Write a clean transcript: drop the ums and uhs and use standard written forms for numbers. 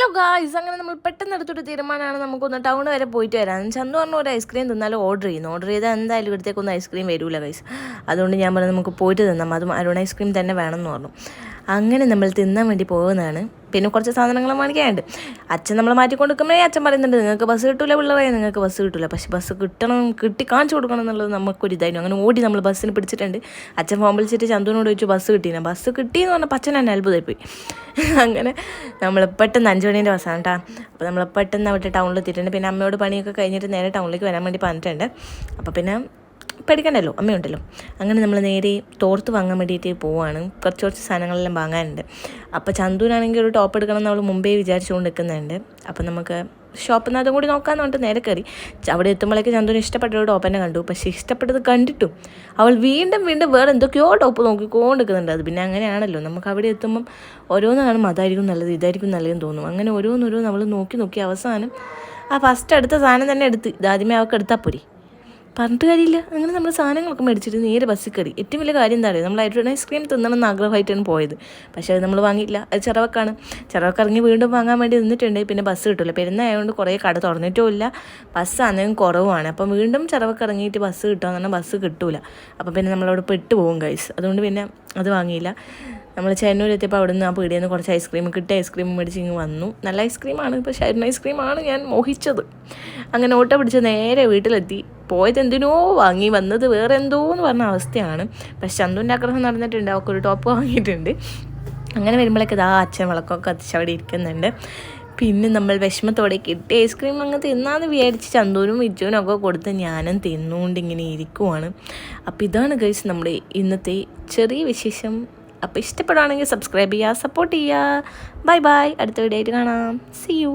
Hello guys, അങ്ങനെ നമ്മൾ പെട്ടെന്ന് എടുത്തൊരു തീരുമാനമാണ് നമുക്കൊന്ന് ടൗൺ വരെ പോയിട്ട് വരാം. ചന്തു പറഞ്ഞ ഒരു ഐസ്ക്രീം തിന്നാലും ഓർഡർ ചെയ്താൽ എന്തായാലും ഇവിടത്തേക്കൊന്നും ഐസ്ക്രീം വരില്ല ഗൈസ്. അതുകൊണ്ട് ഞാൻ പറഞ്ഞു നമുക്ക് പോയിട്ട് തിന്നാം, അതും അരുൺ ഐസ്ക്രീം തന്നെ വേണമെന്ന് പറഞ്ഞു. അങ്ങനെ നമ്മൾ തിന്നാൻ വേണ്ടി പോകുന്നതാണ്. പിന്നെ കുറച്ച് സാധനങ്ങൾ മേടിക്കാനുണ്ട്. അച്ഛൻ നമ്മൾ മാറ്റിക്കൊണ്ട് നിൽക്കുമ്പോഴേ അച്ഛൻ പറയുന്നുണ്ട് നിങ്ങൾക്ക് ബസ് കിട്ടില്ല പിള്ളേരെ, നിങ്ങൾക്ക് ബസ് കിട്ടില്ല. പക്ഷേ ബസ് കിട്ടി കാണിച്ചു കൊടുക്കണം എന്നുള്ളത് നമുക്കൊരു ഇതായിരുന്നു. അങ്ങനെ ഓടി നമ്മൾ ബസ്സിന് പിടിച്ചിട്ടുണ്ട്. അച്ഛൻ ഫോൺ വിളിച്ചിട്ട് ചന്തുവിനോട് ചോദിച്ചു ബസ് കിട്ടീന. ബസ് കിട്ടിയെന്ന് പറഞ്ഞപ്പോൾ അച്ഛൻ എന്നെ അത്ഭുതമായിപ്പോയി. അങ്ങനെ നമ്മൾ പെട്ടെന്ന് 5 മണീൻ്റെ ബസ്സാണ് കേട്ടോ. അപ്പോൾ നമ്മൾ പെട്ടെന്ന് അവിടെ ടൗണിൽ എത്തിയിട്ടുണ്ട്. പിന്നെ അമ്മയോട് പണിയൊക്കെ കഴിഞ്ഞിട്ട് നേരെ ടൗണിലേക്ക് വരാൻ വേണ്ടി പറഞ്ഞിട്ടുണ്ട്. അപ്പോൾ പിന്നെ പേടിക്കണ്ടല്ലോ, അമ്മയുണ്ടല്ലോ. അങ്ങനെ നമ്മൾ നേരെ തോർത്ത് വാങ്ങാൻ വേണ്ടിയിട്ട് പോവുകയാണ്. കുറച്ച് സാധനങ്ങളെല്ലാം വാങ്ങാനുണ്ട്. അപ്പോൾ ചന്തുവിനാണെങ്കിൽ ഒരു ടോപ്പ് എടുക്കണം എന്ന് അവൾ മുമ്പേ വിചാരിച്ചുകൊണ്ട് നിൽക്കുന്നുണ്ട്. അപ്പോൾ നമുക്ക് ഷോപ്പിൽ നിന്ന് അതും കൂടി നോക്കാമെന്ന് പറഞ്ഞിട്ട് നേരെ കയറി. അവിടെ എത്തുമ്പോഴേക്ക് ചന്തുവിന് ഇഷ്ടപ്പെട്ട ഒരു ടോപ്പ് തന്നെ കണ്ടു. പക്ഷേ ഇഷ്ടപ്പെട്ടത് കണ്ടിട്ടും അവൾ വീണ്ടും വേറെ എന്തൊക്കെയോ ടോപ്പ് നോക്കിക്കൊണ്ടിരിക്കുന്നുണ്ട്. അത് പിന്നെ അങ്ങനെയാണല്ലോ, നമുക്ക് അവിടെ എത്തുമ്പം ഓരോന്ന് കാണുമ്പോൾ അതായിരിക്കും നല്ലത് ഇതായിരിക്കും നല്ലതെന്ന് തോന്നും. അങ്ങനെ ഓരോന്നോരോന്ന് അവൾ നോക്കി അവസാനം ആ ഫസ്റ്റ് എടുത്ത സാധനം തന്നെ എടുത്ത് ഇതാദ്യമേ അവൾക്ക് എടുത്താൽ പോരി, പറഞ്ഞിട്ട് കാര്യമില്ല. അങ്ങനെ നമ്മൾ സാധനങ്ങളൊക്കെ മേടിച്ചിട്ട് നേരെ ബസ്സിൽ കയറി. ഏറ്റവും വലിയ കാര്യം എന്താ പറയുക, നമ്മൾ അരുൺ ഐസ്ക്രീം തിന്നണമെന്ന് ആഗ്രഹമായിട്ടാണ് പോയത്. പക്ഷേ അത് നമ്മൾ വാങ്ങിയില്ല. അത് ചിറവക്കാണ്. ചിറവക്ക് ഇറങ്ങി വീണ്ടും വാങ്ങാൻ വേണ്ടി നിന്നിട്ടുണ്ട്. പിന്നെ ബസ് കിട്ടില്ല. പെരുന്നായതുകൊണ്ട് കുറേ കട തുറന്നിട്ടും ഇല്ല, ബസ് അന്നേരം കുറവാണ്. അപ്പം വീണ്ടും ചിറവക്ക് ഇറങ്ങിയിട്ട് ബസ് കിട്ടുമെന്ന് പറഞ്ഞാൽ ബസ് കിട്ടൂല. അപ്പം പിന്നെ നമ്മളവിടെ പെട്ട് പോകും ഗൈസ്. അതുകൊണ്ട് പിന്നെ അത് വാങ്ങിയില്ല. നമ്മൾ ചെന്നൂർ എത്തിയപ്പോൾ അവിടെ നിന്ന് ആ പീടിയിൽ നിന്ന് കുറച്ച് ഐസ്ക്രീം കിട്ടി. ഐസ്ക്രീം മേടിച്ച് ഇങ്ങ് വന്നു. നല്ല ഐസ്ക്രീമാണ്, പക്ഷേ അരുൺ ഐസ്ക്രീമാണ് ഞാൻ മോഹിച്ചത്. അങ്ങനെ ഓട്ടോ പിടിച്ച് നേരെ വീട്ടിലെത്തി. പോയത് എന്തിനോ വാങ്ങി, വന്നത് വേറെ എന്തോ എന്ന് പറഞ്ഞ അവസ്ഥയാണ്. പക്ഷെ ചന്തുവിൻ്റെ ആഗ്രഹം നടന്നിട്ടുണ്ട്, അവൾക്കൊരു ടോപ്പ് വാങ്ങിയിട്ടുണ്ട്. അങ്ങനെ വരുമ്പോഴേക്ക് ഇതാ അച്ഛൻ വിളക്കൊക്കെ കത്തിച്ച് അവിടെ ഇരിക്കുന്നുണ്ട്. പിന്നെ നമ്മൾ വിഷമത്തോടെ കിട്ടിയ ഐസ്ക്രീം അങ്ങ് തിന്നാന്ന് വിചാരിച്ച് ചന്തുവിനും വിജുവിനും ഒക്കെ കൊടുത്ത് ഞാനും തിന്നുകൊണ്ട് ഇങ്ങനെ ഇരിക്കുവാണ്. അപ്പോൾ ഇതാണ് ഗൈസ് നമ്മുടെ ഇന്നത്തെ ചെറിയ വിശേഷം. അപ്പോൾ ഇഷ്ടപ്പെടുകയാണെങ്കിൽ സബ്സ്ക്രൈബ് ചെയ്യുക, സപ്പോർട്ട് ചെയ്യുക. ബൈ ബൈ, അടുത്ത വീഡിയോ ആയിട്ട് കാണാം. See U.